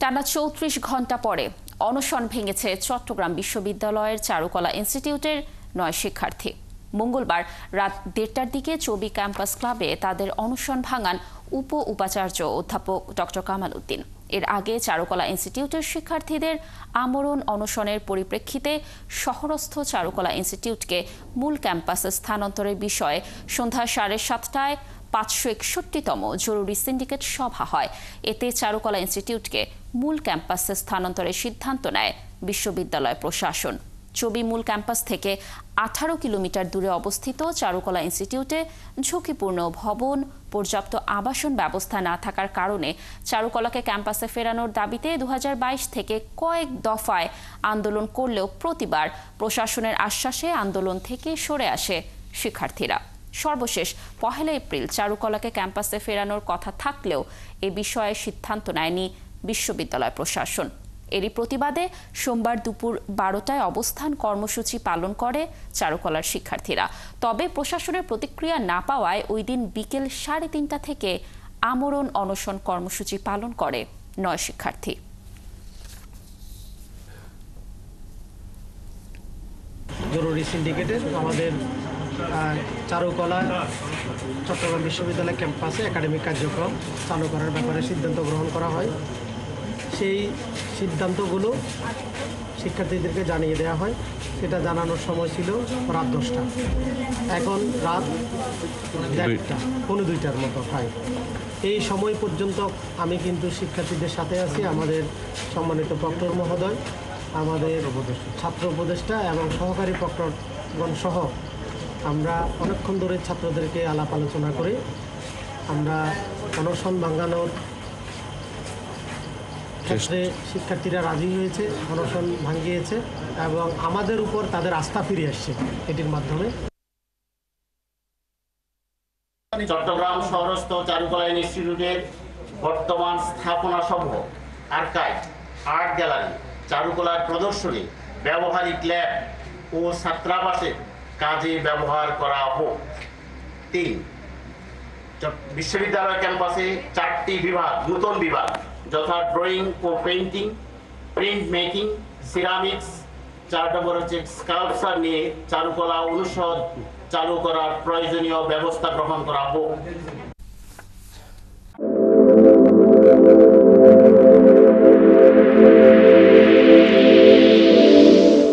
টানা ৩৪ ঘণ্টা পরে অনশন ভেঙেছে চট্টগ্রাম বিশ্ববিদ্যালয়ের চারুকলা ইনস্টিটিউটের ৯ শিক্ষার্থী। মঙ্গলবার রাত ১:৩০টার দিকে চবি ক্যাম্পাস ক্লাবে তাদের অনশন ভাঙান উপাচার্য অধ্যাপক ডক্টর কামাল উদ্দিন। এর আগে চারুকলা ইনস্টিটিউটের শিক্ষার্থীদের আমরণ অনশনের পরিপ্রেক্ষিতে শহরস্থ চারুকলা ইনস্টিটিউটকে মূল ক্যাম্পাসে স্থানান্তরের বিষয়ে সন্ধ্যা ৭:৩০টায় ৫৬১তম জরুরি সিন্ডিকেট সভা হয়। এতে চারুকলা ইনস্টিটিউটকে মূল ক্যাম্পাসে স্থানান্তরের সিদ্ধান্ত নেয় বিশ্ববিদ্যালয় প্রশাসন। চবি মূল ক্যাম্পাস থেকে ১৮ কিলোমিটার দূরে অবস্থিত চারুকলা ইনস্টিটিউটে ঝুঁকিপূর্ণ ভবন, পর্যাপ্ত আবাসন ব্যবস্থা না থাকার কারণে চারুকলাকে ক্যাম্পাসে ফেরানোর দাবিতে ২০২২ থেকে কয়েক দফায় আন্দোলন করলেও প্রতিবার প্রশাসনের আশ্বাসে আন্দোলন থেকে সরে আসে শিক্ষার্থীরা। সর্বশেষ ১ এপ্রিল চারুকলাকে ক্যাম্পাসে ফেরানোর কথা থাকলেও এ বিষয়ে সিদ্ধান্ত নেয়নি বিশ্ববিদ্যালয় প্রশাসন। এরই প্রতিবাদে সোমবার দুপুর ১২টায় অবস্থান কর্মসূচি পালন করে চারুকলার শিক্ষার্থীরা। তবে প্রশাসনের প্রতিক্রিয়া না পাওয়ায় ওই দিন বিকেল ৩:৩০টা থেকে আমরণ অনশন কর্মসূচি পালন করে ৯ শিক্ষার্থী। জরুরি সিন্ডিকেটের আমাদের চারুকলা চট্টগ্রাম বিশ্ববিদ্যালয় ক্যাম্পাসে একাডেমিক কার্যক্রম চালু করার ব্যাপারে সিদ্ধান্ত গ্রহণ করা হয়। সেই সিদ্ধান্তগুলো শিক্ষার্থীদেরকে জানিয়ে দেওয়া হয়। সেটা জানানোর সময় ছিল রাত ১০টা, এখন রাত ১:৩০, ১:২টার মতো হয়। এই সময় পর্যন্ত আমি কিন্তু শিক্ষার্থীদের সাথে আছি। আমাদের সম্মানিত প্রক্টর মহোদয়, আমাদের ছাত্র উপদেষ্টা এবং সহকারী প্রক্টরগণ সহ আমরা অনেকক্ষণ ধরে ছাত্রদেরকে আলাপ আলোচনা করে আমরা অনশন ভাঙানোর ক্ষেত্রে শিক্ষার্থীরা রাজি হয়েছে, অনশন ভাঙিয়েছে এবং আমাদের উপর তাদের আস্থা ফিরে আসছে এটির মাধ্যমে। চট্টগ্রাম শহরস্থ চারুকলা ইনস্টিটিউটের বর্তমান স্থাপনা সমূহ, আর্কাইভ, আর্ট গ্যালারি, চারুকলার প্রদর্শনী, ব্যবহারিক ল্যাব ও ছাত্রাবাসের কাজে ব্যবহার করা হোক। ৩. বিশ্ববিদ্যালয় ক্যাম্পাসে ৪টি বিভাগ, নতুন বিভাগ যথা ড্রয়িং ও পেইন্টিং, প্রিন্ট মেকিং, সিরামিক্স, ৪ নম্বর হচ্ছে স্কাল্পচার নিয়ে চারুকলা অনুষদ চালু করার প্রয়োজনীয় ব্যবস্থা গ্রহণ করা হোক।